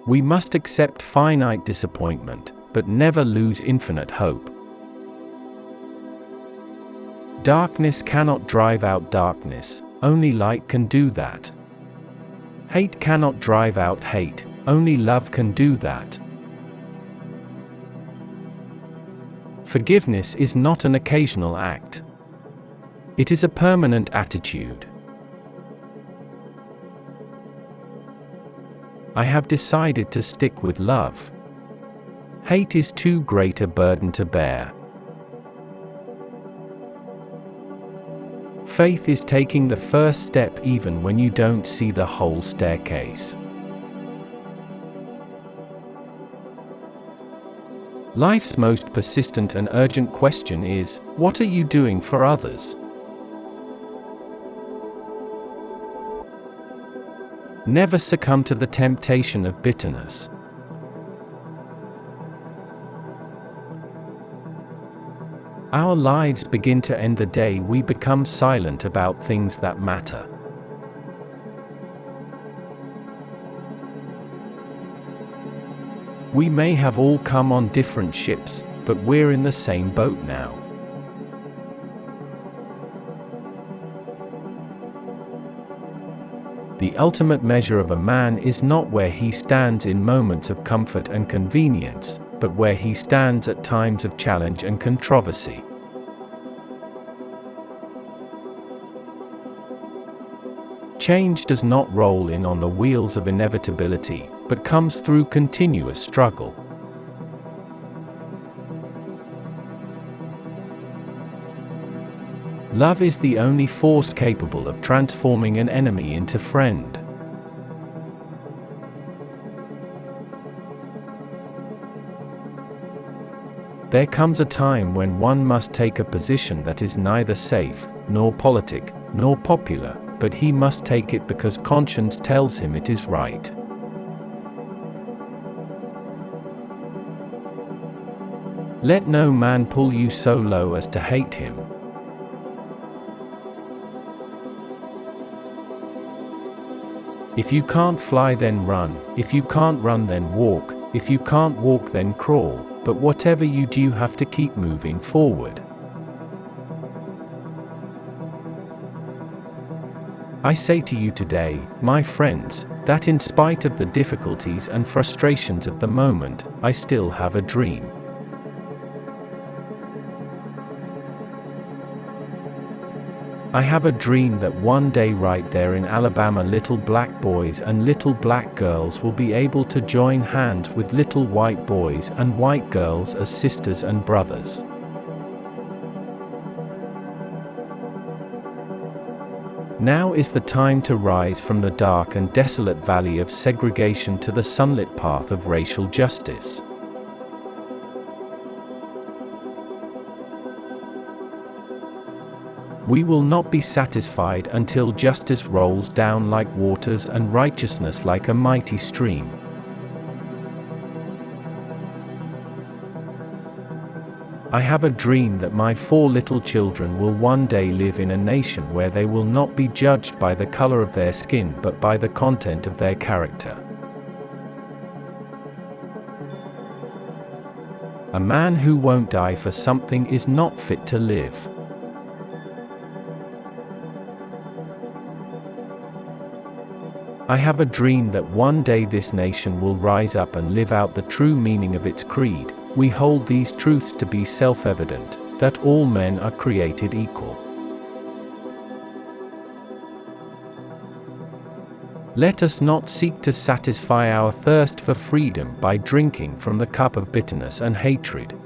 We must accept finite disappointment, but never lose infinite hope. Darkness cannot drive out darkness, only light can do that. Hate cannot drive out hate, only love can do that. Forgiveness is not an occasional act. It is a permanent attitude. I have decided to stick with love. Hate is too great a burden to bear. Faith is taking the first step even when you don't see the whole staircase. Life's most persistent and urgent question is, what are you doing for others? Never succumb to the temptation of bitterness. Our lives begin to end the day we become silent about things that matter. We may have all come on different ships, but we're in the same boat now. The ultimate measure of a man is not where he stands in moments of comfort and convenience, but where he stands at times of challenge and controversy. Change does not roll in on the wheels of inevitability, but comes through continuous struggle. Love is the only force capable of transforming an enemy into friend. There comes a time when one must take a position that is neither safe, nor politic, nor popular, but he must take it because conscience tells him it is right. Let no man pull you so low as to hate him. If you can't fly, then run. If you can't run, then walk. If you can't walk, then crawl. But whatever you do, you have to keep moving forward. I say to you today, my friends, that in spite of the difficulties and frustrations of the moment, I still have a dream. I have a dream that one day right there in Alabama, little black boys and little black girls will be able to join hands with little white boys and white girls as sisters and brothers. Now is the time to rise from the dark and desolate valley of segregation to the sunlit path of racial justice. We will not be satisfied until justice rolls down like waters and righteousness like a mighty stream. I have a dream that my 4 little children will one day live in a nation where they will not be judged by the color of their skin but by the content of their character. A man who won't die for something is not fit to live. I have a dream that one day this nation will rise up and live out the true meaning of its creed. We hold these truths to be self-evident, that all men are created equal. Let us not seek to satisfy our thirst for freedom by drinking from the cup of bitterness and hatred.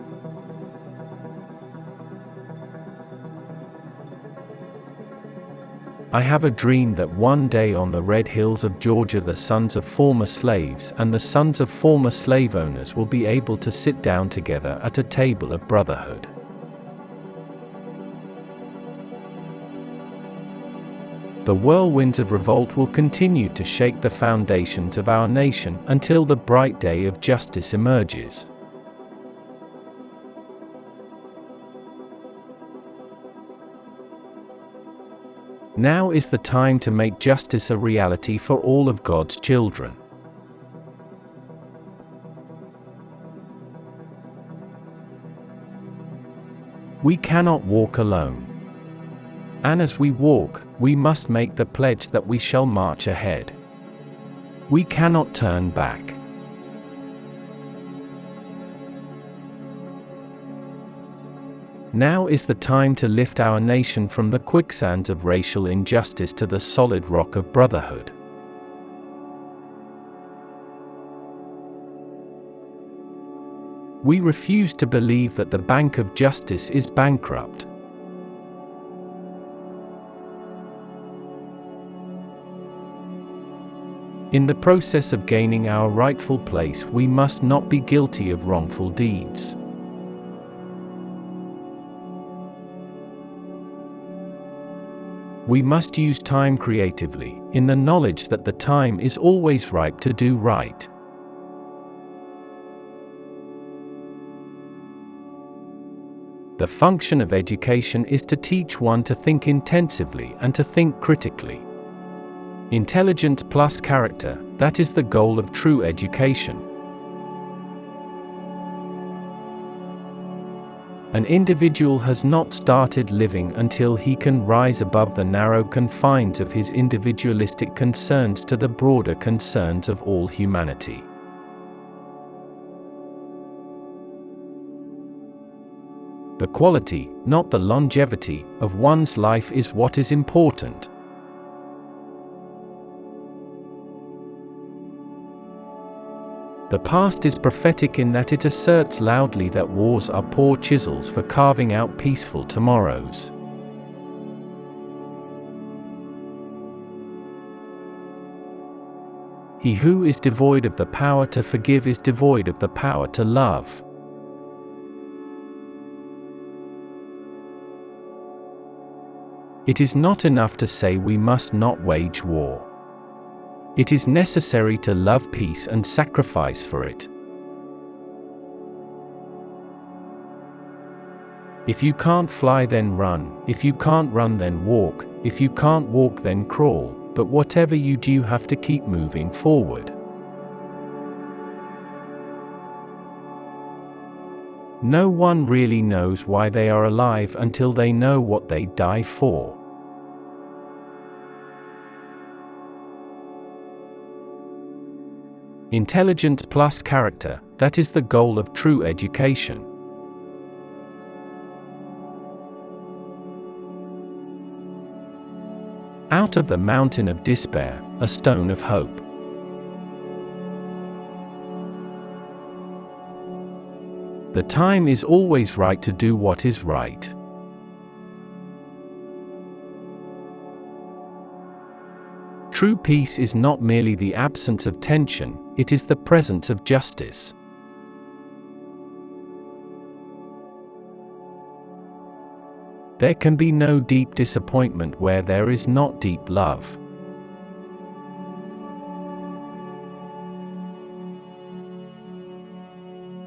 I have a dream that one day on the red hills of Georgia the sons of former slaves and the sons of former slave owners will be able to sit down together at a table of brotherhood. The whirlwinds of revolt will continue to shake the foundations of our nation until the bright day of justice emerges. Now is the time to make justice a reality for all of God's children. We cannot walk alone. And as we walk, we must make the pledge that we shall march ahead. We cannot turn back. Now is the time to lift our nation from the quicksands of racial injustice to the solid rock of brotherhood. We refuse to believe that the bank of justice is bankrupt. In the process of gaining our rightful place, we must not be guilty of wrongful deeds. We must use time creatively, in the knowledge that the time is always ripe to do right. The function of education is to teach one to think intensively and to think critically. Intelligence plus character, that is the goal of true education. An individual has not started living until he can rise above the narrow confines of his individualistic concerns to the broader concerns of all humanity. The quality, not the longevity, of one's life is what is important. The past is prophetic in that it asserts loudly that wars are poor chisels for carving out peaceful tomorrows. He who is devoid of the power to forgive is devoid of the power to love. It is not enough to say we must not wage war. It is necessary to love peace and sacrifice for it. If you can't fly, then run. If you can't run, then walk. If you can't walk, then crawl. But whatever you do, you have to keep moving forward. No one really knows why they are alive until they know what they die for. Intelligence plus character, that is the goal of true education. Out of the mountain of despair, a stone of hope. The time is always right to do what is right. True peace is not merely the absence of tension, it is the presence of justice. There can be no deep disappointment where there is not deep love.